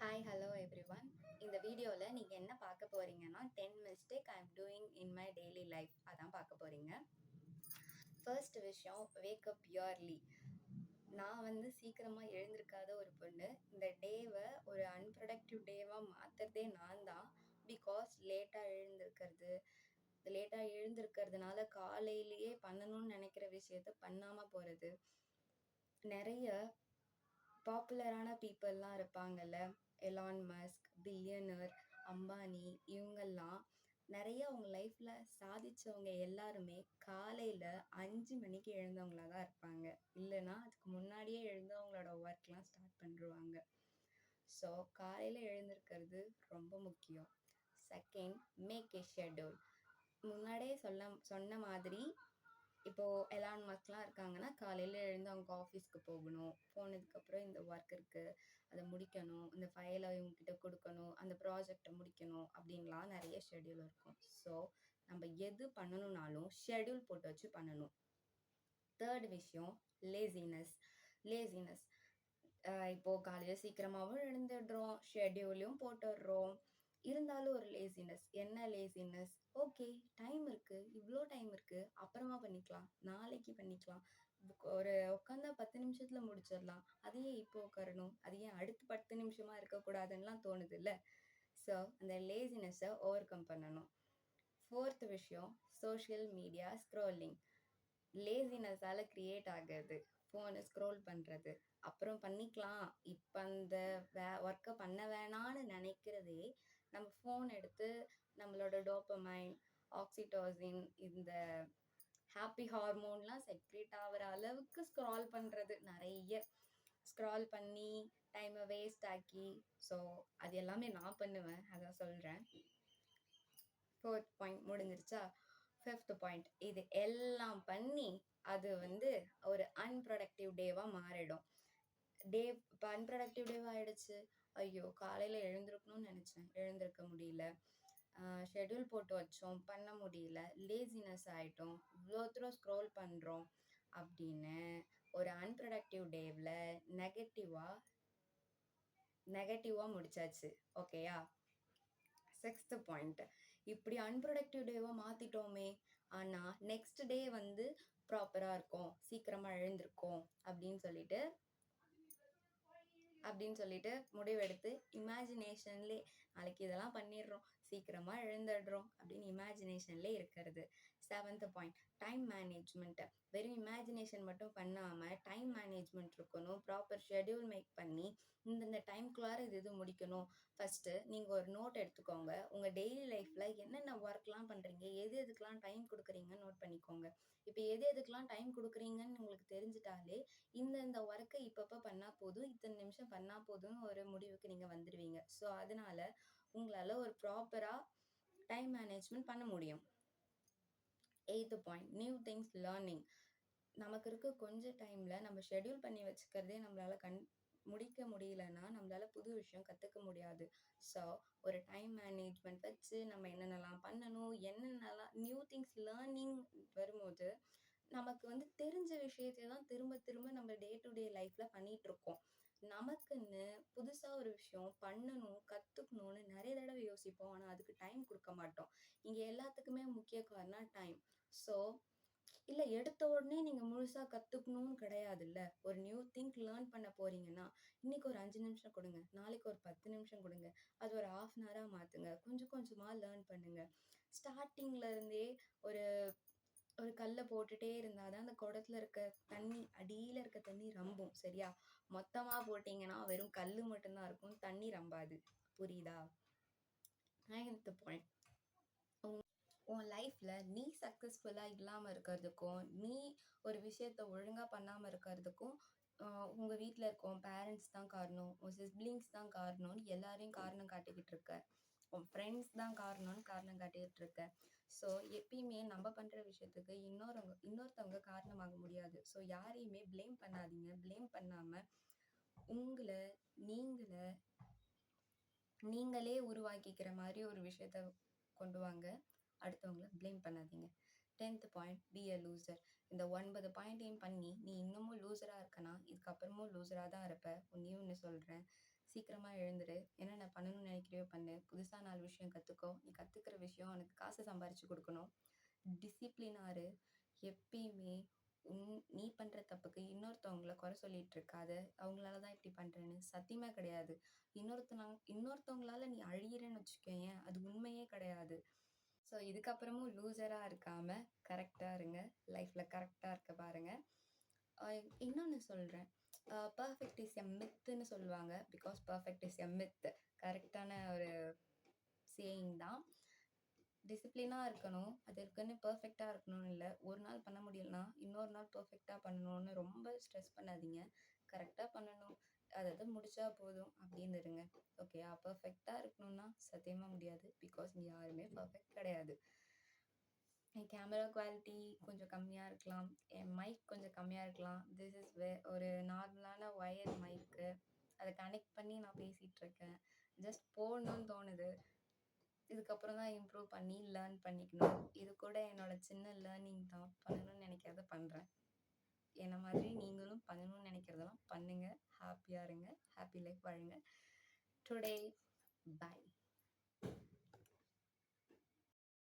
Hi hello everyone. இந்த வீடியோவில் நீங்கள் என்ன பார்க்க போகிறீங்கன்னா 10 mistake I am doing in my daily life அதான் பார்க்க போகிறீங்க. ஃபர்ஸ்ட் விஷயம், வேக்கப் இயர்லி. நான் சீக்கிரமாக எழுந்திருக்காத ஒரு பொண்ணு. இந்த டேவை ஒரு அன்ப்ரொடக்டிவ் டேவாக மாற்றுறதே நான் தான். பிகாஸ் லேட்டாக எழுந்திருக்கிறதுனால காலையிலேயே பண்ணணும்னு நினைக்கிற விஷயத்த பண்ணாமல் போகிறது. நிறைய பாப்புலரான பீப்புளெலாம் இருப்பாங்கல்ல, எலான் மஸ்க், பில்லியனர், அம்பானி, இவங்கெல்லாம் நிறைய அவங்க லைஃப்பில் சாதித்தவங்க எல்லாருமே காலையில் 5 மணிக்கு எழுந்தவங்களாக தான் இருப்பாங்க. இல்லைன்னா அதுக்கு முன்னாடியே எழுந்து அவங்களோட ஒர்க்லாம் ஸ்டார்ட் பண்ணிடுவாங்க. ஸோ காலையில் எழுந்திருக்கிறது ரொம்ப முக்கியம். Second, make a schedule. முன்னாடியே சொன்ன மாதிரி இப்போது எலான் மஸ்க்லாம் இருக்காங்கன்னா காலையில் எழுந்து அவங்க ஆஃபீஸ்க்கு போகணும், போனதுக்கப்புறம் இந்த ஒர்க் இருக்குது அதை முடிக்கணும், இந்த ஃபைலை இவங்ககிட்ட கொடுக்கணும், அந்த ப்ராஜெக்டை முடிக்கணும் அப்படின்லாம் நிறைய ஷெட்யூல் இருக்கும். ஸோ நம்ம எது பண்ணணுன்னாலும் ஷெட்யூல் போட்டு வச்சு பண்ணணும். தேர்ட் விஷயம், லேசினஸ். இப்போது காலையில் சீக்கிரமாகவும் எழுந்துடுறோம், ஷெட்யூலையும் போட்டுடுறோம், இருந்தாலும் ஒரு லேசினஸ். என்ன லேசினஸ்? ஓகே, டைம் இருக்குது, இவ்வளோ டைம் இருக்குது, அப்புறமா பண்ணிக்கலாம், நாளைக்கு பண்ணிக்கலாம், ஒரு உட்காந்தா 10 நிமிஷத்தில் முடிச்சிடலாம், அதையே இப்போ உட்காரணும், அது ஏன் அடுத்து 10 நிமிஷமாக இருக்கக்கூடாதுன்னெலாம் தோணுது இல்லை? ஸோ அந்த லேசினஸை ஓவர் கம் பண்ணணும். ஃபோர்த் விஷயம், சோஷியல் மீடியா ஸ்க்ரோலிங். லேசினஸால் க்ரியேட் ஆகிறது ஃபோனை ஸ்க்ரோல் பண்ணுறது. அப்புறம் பண்ணிக்கலாம், இப்போ அந்த ஒர்க்கை பண்ண வேணான்னு நினைக்கிறதே நம்ம ஃபோன் எடுத்து நம்மளோட டோப்பமைன், ஆக்சிடோசின், இந்த ஹாப்பி ஹார்மோன்லாம் செக்ரேட் ஆகிற அளவுக்கு ஸ்க்ரால் பண்ணுறது. நிறைய ஸ்க்ரால் பண்ணி டைமை வேஸ்ட் ஆக்கி. ஸோ அது எல்லாமே நான் பண்ணுவேன், அதான் சொல்கிறேன். ஃபோர்த் பாயிண்ட் முடிஞ்சிருச்சா? ஃபிஃப்த் பாயிண்ட், இது எல்லாம் பண்ணி அது ஒரு அன்ப்ரொடக்டிவ் டேவாக மாறிடும். இப்போ அன்ப்ரொடக்டிவ் டேவாக ஆகிடுச்சு, ஐயோ காலையில் எழுந்திருக்கணும்னு நினச்சேன், எழுந்திருக்க முடியல, ஷெட்யூல் போட்டு வச்சோம், பண்ண முடியல, லேசினஸ் ஆகிட்டோம், இவ்வளோ தூரம் ஸ்க்ரோல் பண்ணுறோம் அப்படின்னு ஒரு அன்ப்ரொடக்டிவ் டேவில் நெகட்டிவாக முடிச்சாச்சு. ஓகேயா? சிக்ஸ்த் பாயிண்ட், இப்படி அன்ப்ரொடக்டிவ் டேவாக மாற்றிட்டோமே, ஆனால் நெக்ஸ்ட் டே ப்ராப்பராக இருக்கும், சீக்கிரமாக எழுந்திருக்கோம் அப்படின்னு சொல்லிட்டு முடிவெடுத்து இமேஜினேஷன்லே நாளைக்கு இதெல்லாம் பண்ணிடுறோம், சீக்கிரமாக எழுந்துடுறோம் அப்படின்னு இமேஜினேஷன்லே இருக்கிறது. Seventh point, time management. வெறும் இமேஜினேஷன் மட்டும் பண்ணாமல் டைம் மேனேஜ்மெண்ட் இருக்கணும். ப்ராப்பர் ஷெட்யூல் மேக் பண்ணி இந்த டைம்குள்ளார இது முடிக்கணும். ஃபஸ்ட்டு நீங்கள் ஒரு நோட் எடுத்துக்கோங்க, உங்கள் டெய்லி லைஃப்பில் என்னென்ன ஒர்க்லாம் பண்ணுறீங்க, எதுக்கெலாம் டைம் கொடுக்குறீங்கன்னு நோட் பண்ணிக்கோங்க. இப்போ எதுக்கெலாம் டைம் கொடுக்குறீங்கன்னு உங்களுக்கு தெரிஞ்சிட்டாலே இந்த ஒர்க்கை இப்பப்போ பண்ணால் போதும், இத்தனை நிமிஷம் பண்ணால் போதும்னு ஒரு முடிவுக்கு நீங்கள் வந்துடுவீங்க. ஸோ அதனால் உங்களால் ஒரு ப்ராப்பராக டைம் மேனேஜ்மெண்ட் பண்ண முடியும். Eighth point, new things learning. நமக்கு இருக்க கொஞ்சம் டைமில் நம்ம ஷெட்யூல் பண்ணி வச்சுக்கிறதே நம்மளால் முடிக்க முடியலன்னா நம்மளால் புது விஷயம் கற்றுக்க முடியாது. ஸோ ஒரு டைம் மேனேஜ்மெண்ட் வச்சு நம்ம என்னென்னலாம் பண்ணணும், என்னென்னலாம் நியூ திங்ஸ் லேர்னிங் வரும்போது நமக்கு தெரிஞ்ச விஷயத்தை தான் திரும்ப திரும்ப நம்ம டே டு டே லைஃப்பில் பண்ணிகிட்ருக்கோம். நமக்குன்னு புதுசாக ஒரு விஷயம் பண்ணணும், கற்றுக்கணுன்னு நிறைய தடவை யோசிப்போம், ஆனால் அதுக்கு டைம் கொடுக்க மாட்டோம். இங்கே எல்லாத்துக்குமே முக்கிய காரணம் டைம். ஸோ இல்லை, எடுத்த உடனே நீங்கள் முழுசாக கற்றுக்கணும்னு கிடையாதுல்ல. ஒரு நியூ திங்க் லேர்ன் பண்ண போகிறீங்கன்னா இன்றைக்கி ஒரு 5 நிமிஷம் கொடுங்க, நாளைக்கு ஒரு 10 நிமிஷம் கொடுங்க, அது ஒரு 1/2 hour மாற்றுங்க, கொஞ்சம் கொஞ்சமாக லேர்ன் பண்ணுங்கள். ஸ்டார்டிங்லேருந்தே ஒரு ஒரு கல்லை போட்டுகிட்டே இருந்தால் தான் அந்த குடத்துல இருக்க தண்ணி, அடியில் இருக்க தண்ணி ரம்பும். சரியா? மொத்தமாக போட்டிங்கன்னா வெறும் கல் மட்டும்தான் இருக்கும், தண்ணி ரம்பாது. புரியுதா? 9th பாயிண்ட், உன் லைஃப்பில் நீ சக்ஸஸ்ஃபுல்லாக இல்லாமல் இருக்கிறதுக்கும், நீ ஒரு விஷயத்த ஒழுங்காக பண்ணாமல் இருக்கிறதுக்கும் உங்கள் வீட்டில் இருக்க உன் பேரண்ட்ஸ் தான் காரணம், உன் சிப்ளிங்ஸ் தான் காரணம்னு எல்லாரையும் காரணம் காட்டிக்கிட்டு இருக்க, உன் ஃப்ரெண்ட்ஸ் தான் காரணம்னு காரணம் காட்டிக்கிட்டு இருக்க. ஸோ எப்பயுமே நம்ம பண்ணுற விஷயத்துக்கு இன்னொருத்தவங்க காரணமாக முடியாது. ஸோ யாரையுமே ப்ளேம் பண்ணாதீங்க. ப்ளேம் பண்ணாமல் உங்களை நீங்களே உருவாக்கிக்கிற மாதிரி ஒரு விஷயத்த கொண்டு வாங்க. அடுத்தவங்களை ப்ளேம் பண்ணாதீங்க. 10th point, be a loser. இந்த 9 பாயிண்ட்டையும் பண்ணி நீ இன்னமும் லூசராக இருக்கனா, இதுக்கப்புறமும் லூசராக தான் இருப்ப. ஒன்று சொல்கிறேன், சீக்கிரமாக எழுந்துரு, என்னென்ன பண்ணணும்னு நினைக்கிறியோ பண்ணு, புதுசாக 4 விஷயம் கற்றுக்கோ, நீ கற்றுக்கிற விஷயம் உனக்கு காசு சம்பாரிச்சு கொடுக்கணும், டிசிப்ளினாக இரு, எப்பயுமே நீ பண்ணுற தப்புக்கு இன்னொருத்தவங்கள குறை சொல்லிட்டு இருக்காத, அவங்களால தான் இப்படி பண்ணுறேன்னு சத்தியமாக கிடையாது. இன்னொருத்தவங்களால நீ அழியிறேன்னு வச்சுக்கோயேன், அது உண்மையே கிடையாது. ஸோ இதுக்கப்புறமும் லூசராக இருக்காம கரெக்டாக இருங்க, லைஃப்பில் கரெக்டாக இருக்க பாருங்க. இன்னொன்று சொல்கிறேன், பர்ஃபெக்ட் இஸ் எ மித்துன்னு சொல்லுவாங்க. Because perfect is a myth கரெக்டான ஒரு சேயிங் தான். டிசிப்ளினாக இருக்கணும், அதற்குன்னு பர்ஃபெக்டாக இருக்கணும்னு இல்லை. ஒரு நாள் பண்ண முடியலனா இன்னொரு நாள் பர்ஃபெக்டாக பண்ணணும்னு ரொம்ப ஸ்ட்ரெஸ் பண்ணாதீங்க. கரெக்டாக பண்ணணும், அதாவது முடிச்சா போதும் அப்படின்னு இருங்க. ஓகேயா? பர்ஃபெக்டாக இருக்கணும்னா சத்தியமாக முடியாது. பிகாஸ் இங்கே யாருமே பர்ஃபெக்ட் கிடையாது. என் கேமரா குவாலிட்டி கொஞ்சம் கம்மியாக இருக்கலாம், என் மைக் கொஞ்சம் கம்மியாக இருக்கலாம். திஸ் இஸ் ஒரு நார்மலான ஒயர் மைக்கு, அதை கனெக்ட் பண்ணி நான் பேசிகிட்டு இருக்கேன். ஜஸ்ட் போடணும்னு தோணுது. இதுக்கப்புறம் தான் இம்ப்ரூவ் பண்ணி லேர்ன் பண்ணிக்கணும். இது கூட என்னோட சின்ன லேர்னிங் தான். பண்ணணும்னு நினைக்கிறத பண்ணுறேன். என்ன மாதிரி நீங்களும் பண்ணணும்னு நினைக்கிறதெல்லாம் பண்ணுங்க. ஹாப்பியாக இருங்க, ஹாப்பி லைஃப் வாழுங்க. Today by.